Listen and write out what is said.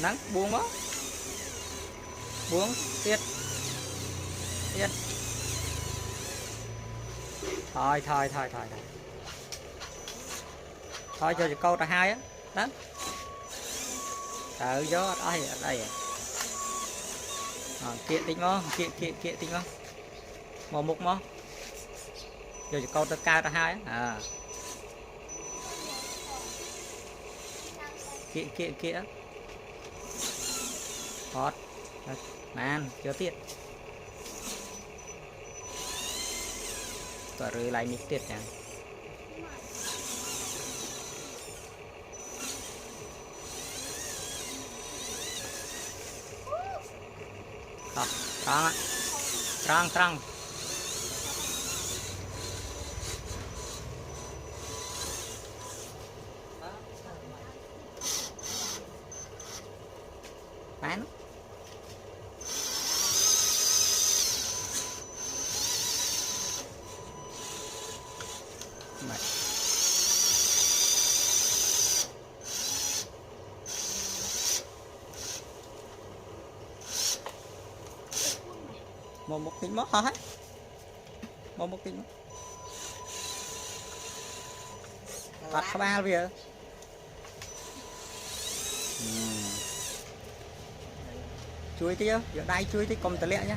nắng buông đó buông tiết tiết thôi cho câu ta hai á đó tự gió ở đây kia tính nó kia tính nó mò mục mò giờ câu ta cao ta hai á kia hot man chưa tiết tỏa rơi lại mít tiết nha terang bán một tính mất hết một tính bắt các ba bây giờ chui tí giờ đây chui tí cùng tờ lẹ nhá